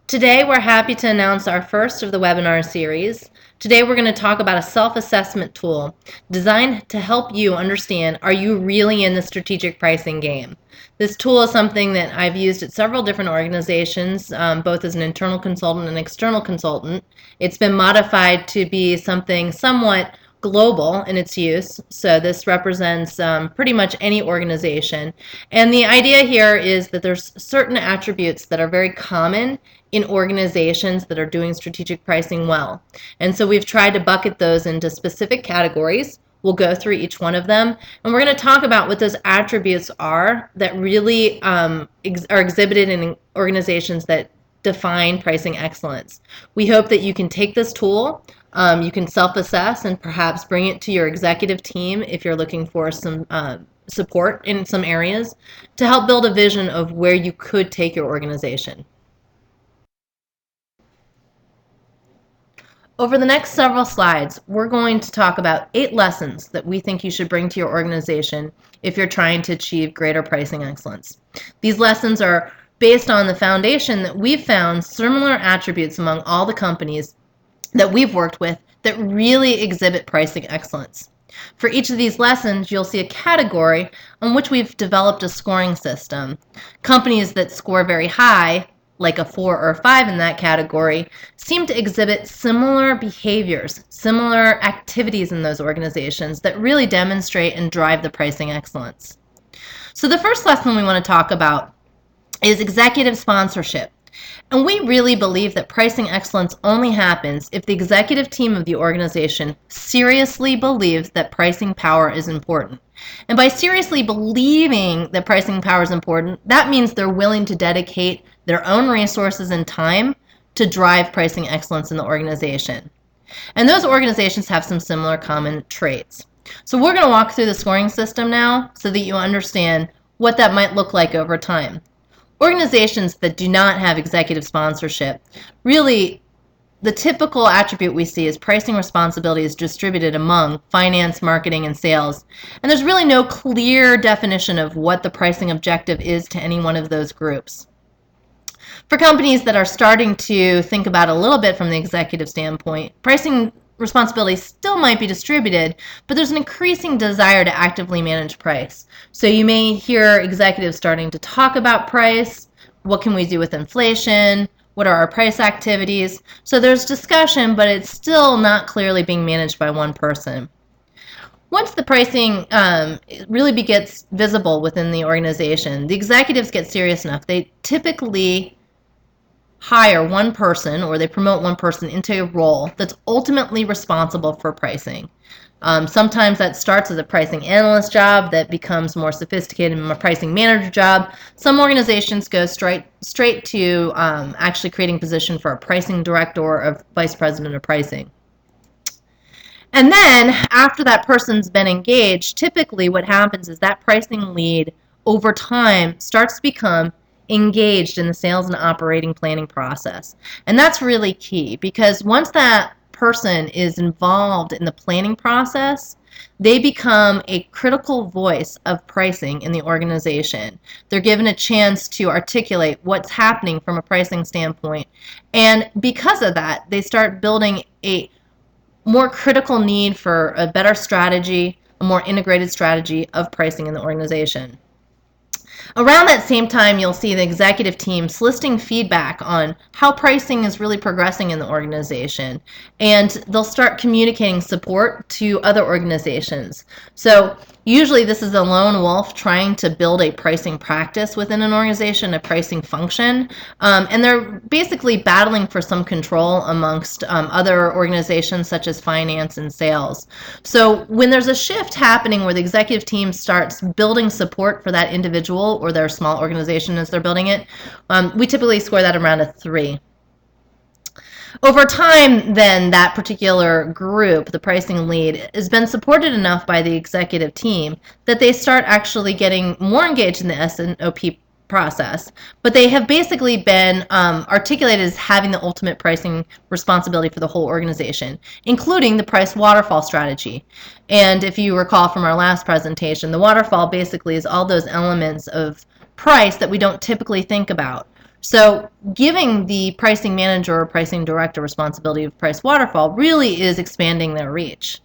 Today, we're happy to announce our first of the webinar series. Today, we're going to talk about a self-assessment tool designed to help you understand, are you really in the strategic pricing game? This tool is something that I've used at several different organizations, both as an internal consultant and external consultant. It's been modified to be something somewhat global in its use, so this represents pretty much any organization. And the idea here is that there's certain attributes that are very common in organizations that are doing strategic pricing well. And so we've tried to bucket those into specific categories. We'll go through each one of them, and we're going to talk about what those attributes are that really are exhibited in organizations that define pricing excellence. We hope that you can take this tool, you can self-assess and perhaps bring it to your executive team if you're looking for some support in some areas to help build a vision of where you could take your organization. Over the next several slides, we're going to talk about 8 lessons that we think you should bring to your organization if you're trying to achieve greater pricing excellence. These lessons are based on the foundation that we've found similar attributes among all the companies that we've worked with that really exhibit pricing excellence. For each of these lessons, you'll see a category on which we've developed a scoring system. Companies that score very high, like a 4 or 5 in that category, seem to exhibit similar behaviors, similar activities in those organizations that really demonstrate and drive the pricing excellence. So the first lesson we want to talk about is executive sponsorship. And we really believe that pricing excellence only happens if the executive team of the organization seriously believes that pricing power is important. And by seriously believing that pricing power is important, that means they're willing to dedicate their own resources and time to drive pricing excellence in the organization. And those organizations have some similar common traits. So we're going to walk through the scoring system now so that you understand what that might look like over time. Organizations that do not have executive sponsorship, really the typical attribute we see is pricing responsibility is distributed among finance, marketing, and sales. And there's really no clear definition of what the pricing objective is to any one of those groups. For companies that are starting to think about a little bit from the executive standpoint, pricing responsibility still might be distributed, but there's an increasing desire to actively manage price. So you may hear executives starting to talk about price. What can we do with inflation? What are our price activities? So there's discussion, but it's still not clearly being managed by one person. Once the pricing really gets visible within the organization, the executives get serious enough. They typically hire one person or they promote one person into a role that's ultimately responsible for pricing. Sometimes that starts as a pricing analyst job that becomes more sophisticated and a pricing manager job. Some organizations go straight to actually creating a position for a pricing director or a vice president of pricing. And then after that person's been engaged, typically what happens is that pricing lead over time starts to become engaged in the sales and operating planning process. And that's really key because once that person is involved in the planning process, they become a critical voice of pricing in the organization. They're given a chance to articulate what's happening from a pricing standpoint. And because of that, they start building a more critical need for a better strategy, a more integrated strategy of pricing in the organization. Around that same time, you'll see the executive team soliciting feedback on how pricing is really progressing in the organization, and they'll start communicating support to other organizations. So usually this is a lone wolf trying to build a pricing practice within an organization, a pricing function, and they're basically battling for some control amongst other organizations such as finance and sales. So when there's a shift happening where the executive team starts building support for that individual or their small organization as they're building it, we typically score that around a 3. Over time, then, that particular group, the pricing lead, has been supported enough by the executive team that they start actually getting more engaged in the S&OP process, but they have basically been articulated as having the ultimate pricing responsibility for the whole organization, including the price waterfall strategy. And if you recall from our last presentation, the waterfall basically is all those elements of price that we don't typically think about. So giving the pricing manager or pricing director responsibility of price waterfall really is expanding their reach.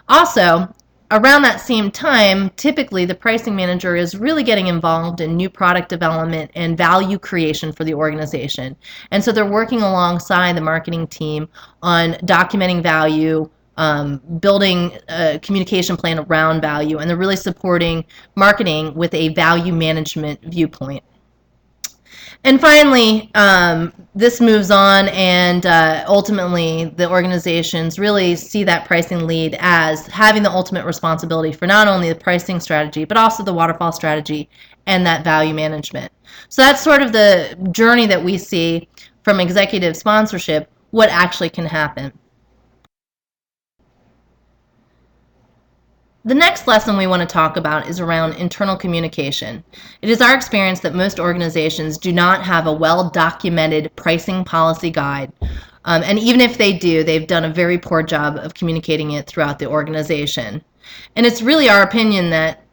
Also, around that same time, typically the pricing manager is really getting involved in new product development and value creation for the organization. And so they're working alongside the marketing team on documenting value, building a communication plan around value, and they're really supporting marketing with a value management viewpoint. And finally, this moves on, and ultimately the organizations really see that pricing lead as having the ultimate responsibility for not only the pricing strategy, but also the waterfall strategy and that value management. So that's sort of the journey that we see from executive sponsorship, what actually can happen. The next lesson we want to talk about is around internal communication. It is our experience that most organizations do not have a well-documented pricing policy guide. And even if they do, they've done a very poor job of communicating it throughout the organization. And it's really our opinion that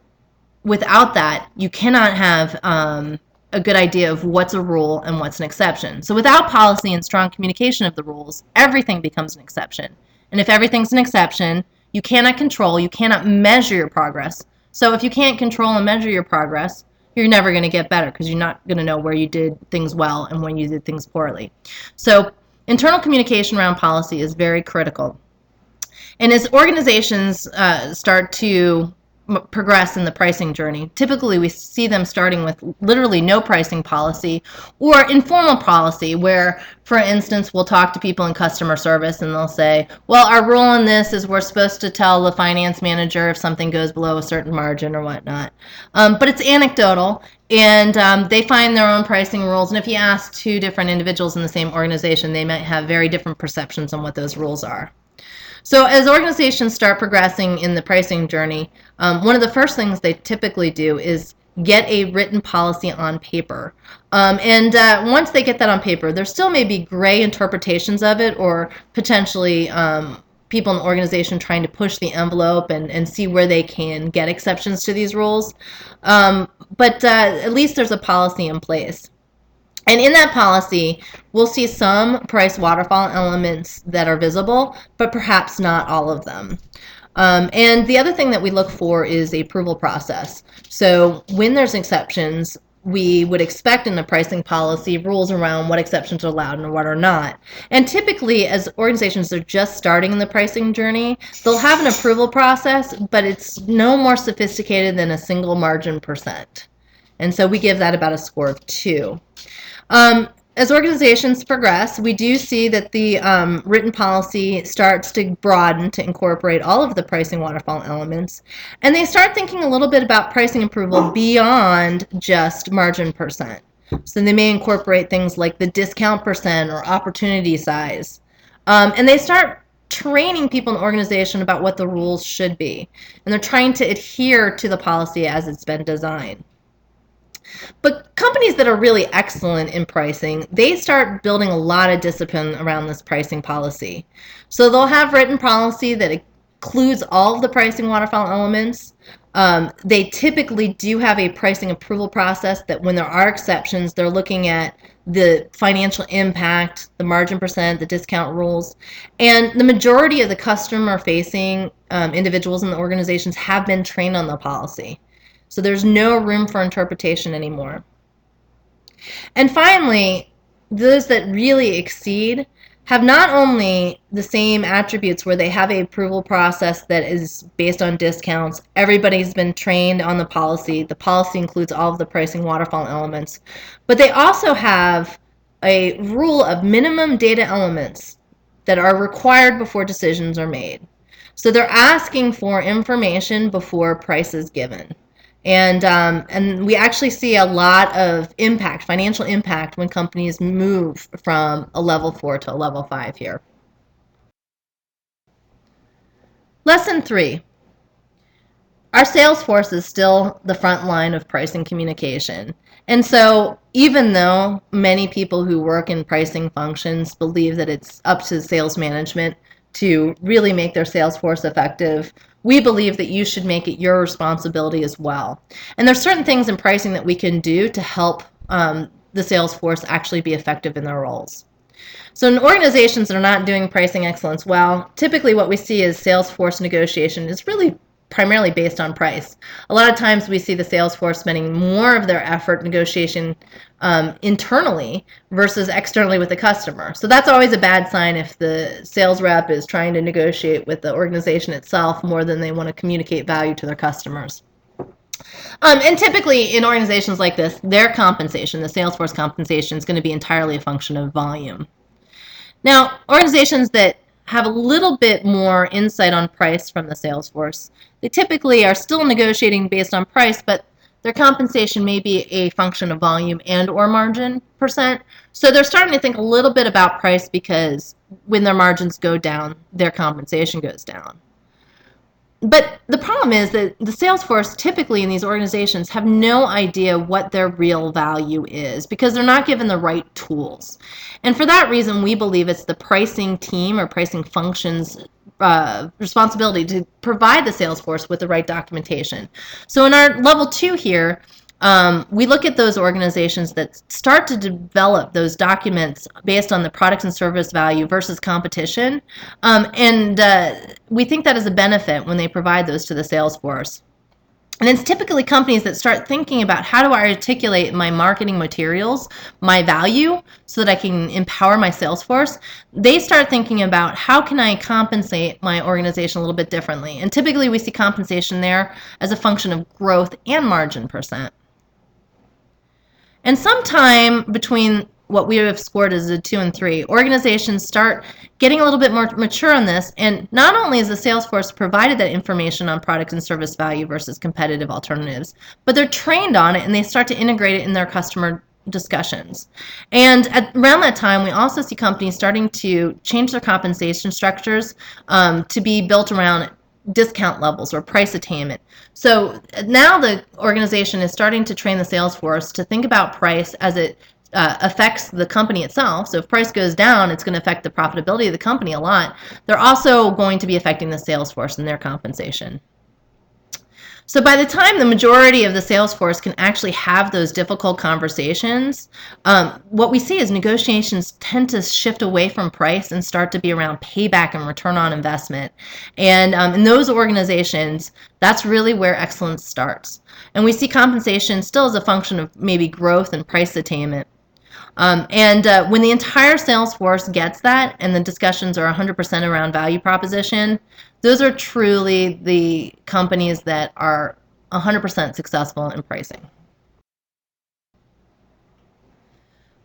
without that, you cannot have a good idea of what's a rule and what's an exception. So without policy and strong communication of the rules, everything becomes an exception. And if everything's an exception, you cannot control, you cannot measure your progress. So if you can't control and measure your progress, you're never going to get better because you're not going to know where you did things well and when you did things poorly. So internal communication around policy is very critical. And as organizations start to progress in the pricing journey, typically we see them starting with literally no pricing policy or informal policy where, for instance, we'll talk to people in customer service and they'll say, well, our rule in this is we're supposed to tell the finance manager if something goes below a certain margin or whatnot. But it's anecdotal, and they find their own pricing rules, and if you ask two different individuals in the same organization, they might have very different perceptions on what those rules are. So as organizations start progressing in the pricing journey, one of the first things they typically do is get a written policy on paper. Once they get that on paper, there still may be gray interpretations of it, or potentially people in the organization trying to push the envelope and see where they can get exceptions to these rules. But at least there's a policy in place. And in that policy, we'll see some price waterfall elements that are visible, but perhaps not all of them. And the other thing that we look for is the approval process. So when there's exceptions, we would expect in the pricing policy rules around what exceptions are allowed and what are not. And typically, as organizations are just starting in the pricing journey, they'll have an approval process, but it's no more sophisticated than a single margin percent. And so we give that about a score of 2. As organizations progress, we do see that the written policy starts to broaden to incorporate all of the pricing waterfall elements, and they start thinking a little bit about pricing approval beyond just margin percent. So they may incorporate things like the discount percent or opportunity size, and they start training people in the organization about what the rules should be, and they're trying to adhere to the policy as it's been designed. But companies that are really excellent in pricing, they start building a lot of discipline around this pricing policy. So they'll have written policy that includes all of the pricing waterfall elements. They typically do have a pricing approval process that when there are exceptions, they're looking at the financial impact, the margin percent, the discount rules. And the majority of the customer-facing individuals in the organizations have been trained on the policy. So there's no room for interpretation anymore. And finally, those that really exceed have not only the same attributes where they have a approval process that is based on discounts, everybody's been trained on the policy includes all of the pricing waterfall elements, but they also have a rule of minimum data elements that are required before decisions are made. So they're asking for information before price is given. And we actually see a lot of impact, financial impact, when companies move from a level 4 to a level 5 here. Lesson 3. Our sales force is still the front line of pricing communication. And so even though many people who work in pricing functions believe that it's up to sales management to really make their sales force effective, we believe that you should make it your responsibility as well. And there's certain things in pricing that we can do to help the sales force actually be effective in their roles. So in organizations that are not doing pricing excellence well, typically what we see is sales force negotiation is really primarily based on price. A lot of times we see the sales force spending more of their effort negotiation internally versus externally with the customer. So that's always a bad sign if the sales rep is trying to negotiate with the organization itself more than they want to communicate value to their customers. And typically in organizations like this, their compensation, the sales force compensation, is going to be entirely a function of volume. Now, organizations that have a little bit more insight on price from the sales force, they typically are still negotiating based on price, but their compensation may be a function of volume and or margin percent. So they're starting to think a little bit about price because when their margins go down, their compensation goes down. But the problem is that the sales force typically in these organizations have no idea what their real value is because they're not given the right tools. And for that reason, we believe it's the pricing team or pricing functions responsibility to provide the sales force with the right documentation. So in our level 2 here, we look at those organizations that start to develop those documents based on the product and service value versus competition, and we think that is a benefit when they provide those to the sales force. And it's typically companies that start thinking about how do I articulate my marketing materials, my value, so that I can empower my sales force. They start thinking about how can I compensate my organization a little bit differently. And typically we see compensation there as a function of growth and margin percent. And sometime between what we have scored as a 2 and 3, organizations start getting a little bit more mature on this, and not only is the sales force provided that information on product and service value versus competitive alternatives, but they're trained on it and they start to integrate it in their customer discussions. And around that time, we also see companies starting to change their compensation structures to be built around discount levels or price attainment. So now the organization is starting to train the sales force to think about price as it affects the company itself. So if price goes down, it's going to affect the profitability of the company a lot. They're also going to be affecting the sales force and their compensation. So by the time the majority of the sales force can actually have those difficult conversations, what we see is negotiations tend to shift away from price and start to be around payback and return on investment. And in those organizations, that's really where excellence starts. And we see compensation still as a function of maybe growth and price attainment. When the entire sales force gets that and the discussions are 100% around value proposition, those are truly the companies that are 100% successful in pricing.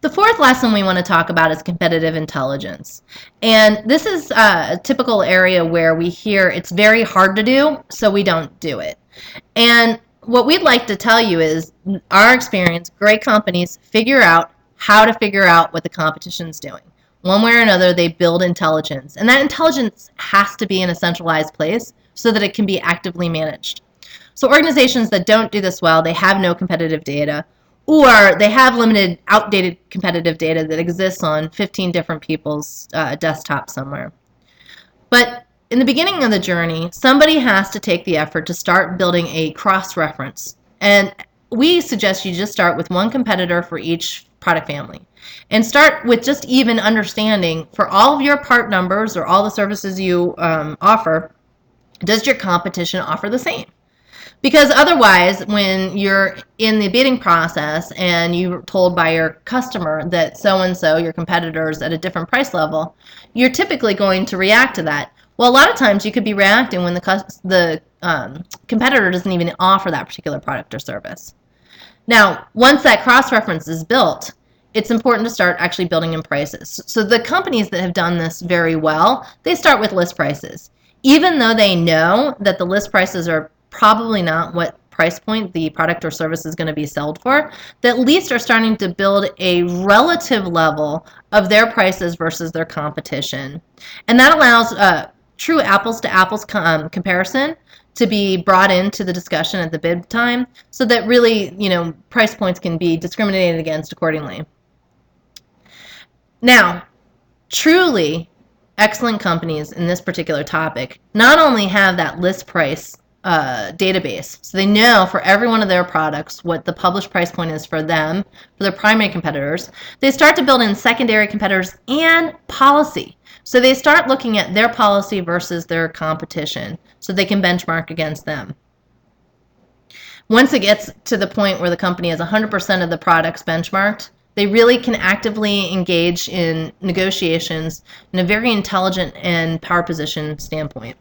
The fourth lesson we want to talk about is competitive intelligence. And this is a typical area where we hear it's very hard to do, so we don't do it. And what we'd like to tell you is our experience, great companies figure out how to figure out what the competition's doing. One way or another, they build intelligence. And that intelligence has to be in a centralized place so that it can be actively managed. So organizations that don't do this well, they have no competitive data, or they have limited, outdated competitive data that exists on 15 different people's desktop somewhere. But in the beginning of the journey, somebody has to take the effort to start building a cross-reference. And we suggest you just start with one competitor for each product family. And start with just even understanding for all of your part numbers or all the services you offer, does your competition offer the same? Because otherwise, when you're in the bidding process and you're told by your customer that so-and-so, your competitor, is at a different price level, you're typically going to react to that. Well, a lot of times you could be reacting when the competitor doesn't even offer that particular product or service. Now, once that cross-reference is built, it's important to start actually building in prices. So the companies that have done this very well, they start with list prices. Even though they know that the list prices are probably not what price point the product or service is going to be sold for, they at least are starting to build a relative level of their prices versus their competition. And that allows true apples-to-apples comparison to be brought into the discussion at the bid time so that really, price points can be discriminated against accordingly. Now, truly excellent companies in this particular topic not only have that list price database. So they know for every one of their products what the published price point is for them, for their primary competitors. They start to build in secondary competitors and policy. So they start looking at their policy versus their competition so they can benchmark against them. Once it gets to the point where the company has 100% of the products benchmarked, they really can actively engage in negotiations in a very intelligent and power position standpoint.